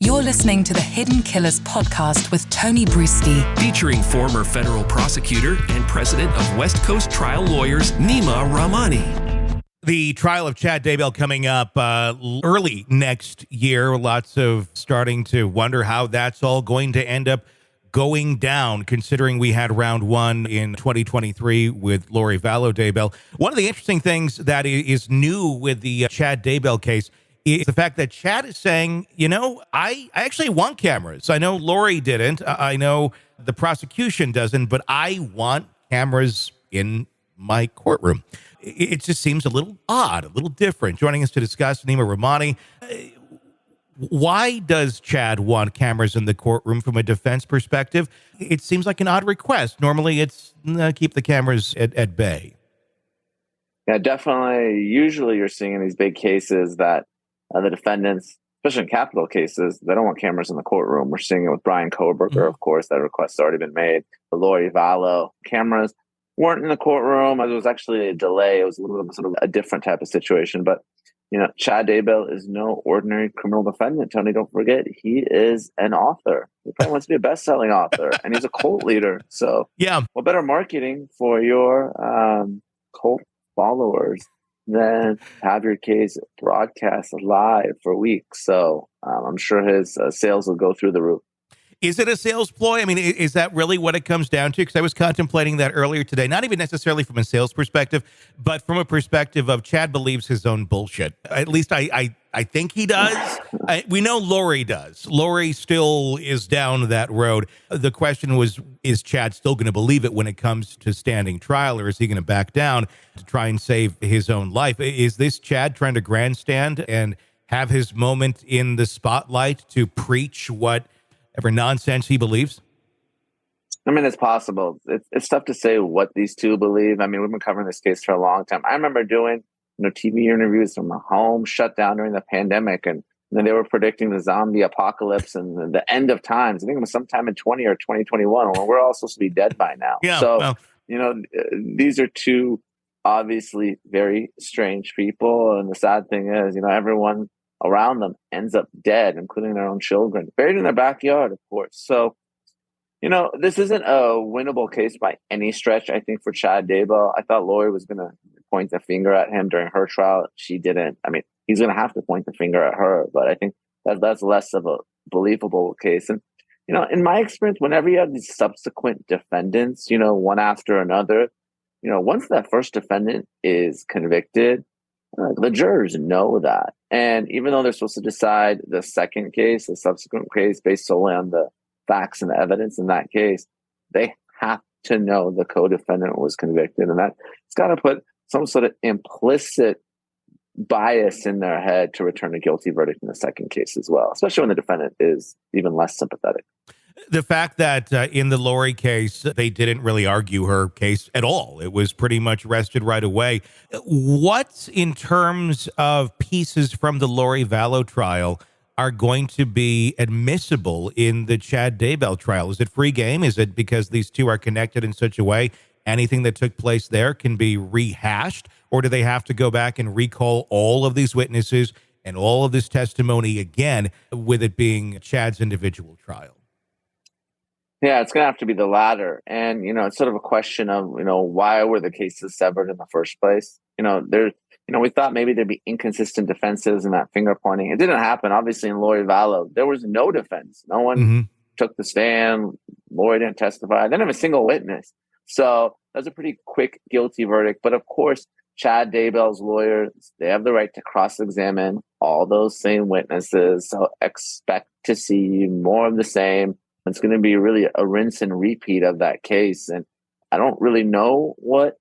You're listening to the Hidden Killers podcast with Tony Brueski, featuring former federal prosecutor and president of West Coast Trial Lawyers, Neama Rahmani. The trial of Chad Daybell coming up early next year. Lots of starting to wonder how that's all going to end up going down, considering we had round one in 2023 with Vallow Daybell. One of the interesting things that is new with the Chad Daybell case is the fact that Chad is saying, I actually want cameras. I know Lori didn't. I know the prosecution doesn't, but I want cameras in my courtroom. It just seems a little odd, a little different. Joining us to discuss, Neama Rahmani. Why does Chad want cameras in the courtroom from a defense perspective? It seems like an odd request. Normally it's keep the cameras at bay. Yeah, definitely. Usually you're seeing in these big cases that the defendants, especially in capital cases, they don't want cameras in the courtroom. We're seeing it with Brian Koberger, of course. That request's already been made. The Vallow cameras weren't in the courtroom. It was actually a delay. It was a little bit sort of a different type of situation. But, Chad Daybell is no ordinary criminal defendant. Tony, don't forget, he is an author. He probably wants to be a best-selling author, and he's a cult leader. So, yeah, what better marketing for your cult followers than have your case broadcast live for weeks? So I'm sure his sales will go through the roof. Is it a sales ploy? I mean, is that really what it comes down to? Because I was contemplating that earlier today, not even necessarily from a sales perspective, but from a perspective of Chad believes his own bullshit. At least I think he does. We know Lori does. Lori still is down that road. The question was, is Chad still going to believe it when it comes to standing trial, or is he going to back down to try and save his own life? Is this Chad trying to grandstand and have his moment in the spotlight to preach whatever nonsense he believes? I mean, it's possible. It's tough to say what these two believe. I mean, we've been covering this case for a long time. I remember doing TV interviews from my home, shut down during the pandemic, and then they were predicting the zombie apocalypse and the end of times. I think it was sometime in 20 or 2021. Well, we're all supposed to be dead by now. Yeah, so, well, these are two obviously very strange people. And the sad thing is, everyone around them ends up dead, including their own children, buried in their backyard, of course. So, this isn't a winnable case by any stretch, I think, for Chad Daybell. I thought Lori was going to point the finger at him during her trial. She didn't. I mean, he's going to have to point the finger at her, but I think that's less of a believable case. And, in my experience, whenever you have these subsequent defendants, one after another, once that first defendant is convicted, the jurors know that. And even though they're supposed to decide the second case, the subsequent case, based solely on the facts and the evidence in that case, they have to know the co-defendant was convicted. And it's got to put some sort of implicit bias in their head to return a guilty verdict in the second case as well, especially when the defendant is even less sympathetic. The fact that in the Lori case, they didn't really argue her case at all. It was pretty much rested right away. What, in terms of pieces from the Lori Vallow trial, are going to be admissible in the Chad Daybell trial? Is it free game? Is it because these two are connected in such a way anything that took place there can be rehashed? Or do they have to go back and recall all of these witnesses and all of this testimony again, with it being Chad's individual trial? Yeah, it's going to have to be the latter. And, it's sort of a question of, why were the cases severed in the first place? We thought maybe there'd be inconsistent defenses and that finger pointing. It didn't happen. Obviously, in Lori Vallow, there was no defense. No one took the stand. Lori didn't testify. They didn't have a single witness. So that was a pretty quick guilty verdict. But of course, Chad Daybell's lawyers, they have the right to cross-examine all those same witnesses. So expect to see more of the same. It's going to be really a rinse and repeat of that case. And I don't really know what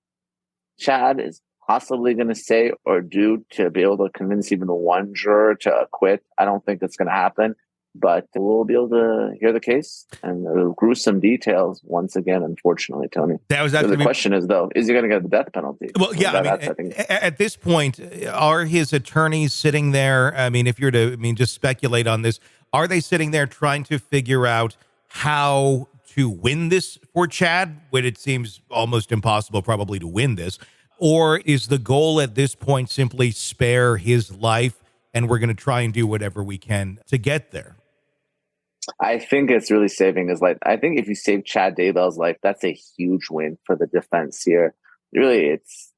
Chad is possibly going to say or do to be able to convince even one juror to acquit. I don't think that's going to happen, but we'll be able to hear the case and the gruesome details once again, unfortunately, Tony. That was the question is, though, is he going to get the death penalty? Well, yeah, at this point, are his attorneys sitting there? I mean, if you're to, just speculate on this, are they sitting there trying to figure out how to win this for Chad, when it seems almost impossible probably to win this? Or is the goal at this point simply spare his life and we're going to try and do whatever we can to get there? I think it's really saving his life. I think if you save Chad Daybell's life, that's a huge win for the defense here. Really, it's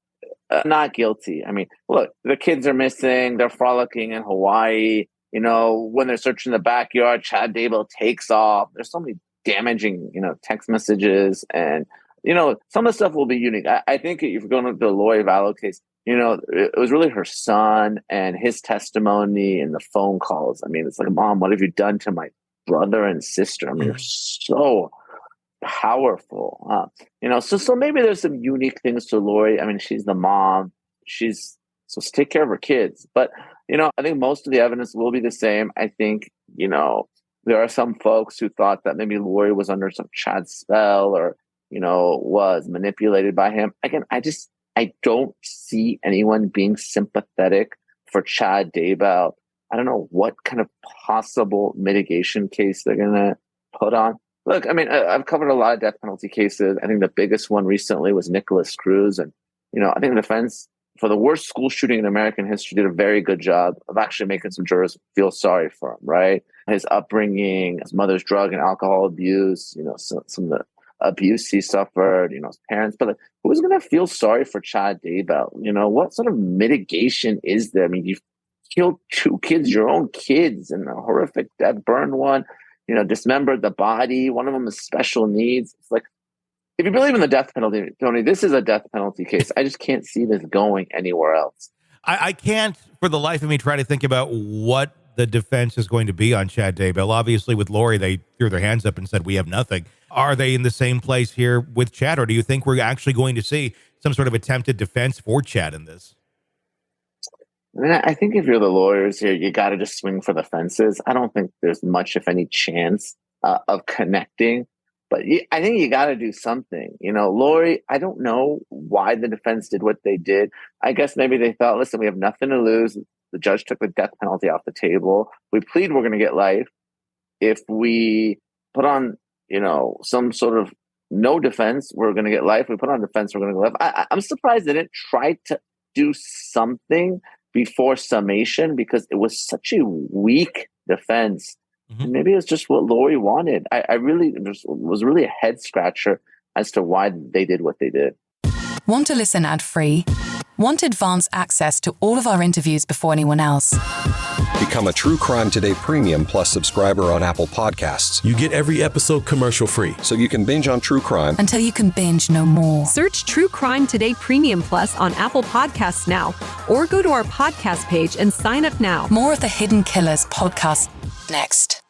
not guilty. I mean, look, the kids are missing. They're frolicking in Hawaii. You know, when they're searching the backyard, Chad Daybell takes off. There's so many damaging, text messages. And, some of the stuff will be unique. I think if you're going to the Lori Vallow case, it was really her son and his testimony and the phone calls. I mean, it's like, Mom, what have you done to my brother and sister? I mean, they're so powerful. So maybe there's some unique things to Lori. I mean, she's the mom. She's supposed to take care of her kids. But, I think most of the evidence will be the same. I think, there are some folks who thought that maybe Lori was under some Chad spell or, was manipulated by him. Again, I don't see anyone being sympathetic for Chad Daybell. I don't know what kind of possible mitigation case they're going to put on. Look, I mean, I've covered a lot of death penalty cases. I think the biggest one recently was Nicholas Cruz. And, I think the defense for the worst school shooting in American history did a very good job of actually making some jurors feel sorry for him, right? His upbringing, his mother's drug and alcohol abuse, some of the abuse he suffered, his parents. But who's going to feel sorry for Chad Daybell? What sort of mitigation is there? I mean, you've killed 2 kids, your own kids, in a horrific death, burned one, dismembered the body. One of them has special needs. It's like, if you believe in the death penalty, Tony, this is a death penalty case. I just can't see this going anywhere else. I can't, for the life of me, try to think about what the defense is going to be on Chad Daybell. Obviously, with Lori, they threw their hands up and said, we have nothing. Are they in the same place here with Chad, or do you think we're actually going to see some sort of attempted defense for Chad in this? I mean, I think if you're the lawyers here, you got to just swing for the fences. I don't think there's much, if any, chance of connecting. But I think you got to do something. Lori, I don't know why the defense did what they did. I guess maybe they thought, listen, we have nothing to lose. The judge took the death penalty off the table. We plead we're going to get life. If we put on, some sort of no defense, we're going to get life. We put on defense, we're going to get life. I'm surprised they didn't try to do something before summation because it was such a weak defense. Mm-hmm. Maybe it's just what Lori wanted. I really was really a head scratcher as to why they did what they did. Want to listen ad-free? Want advanced access to all of our interviews before anyone else? Become a True Crime Today Premium Plus subscriber on Apple Podcasts. You get every episode commercial-free. So you can binge on true crime until you can binge no more. Search True Crime Today Premium Plus on Apple Podcasts now, or go to our podcast page and sign up now. More of the Hidden Killers podcast next.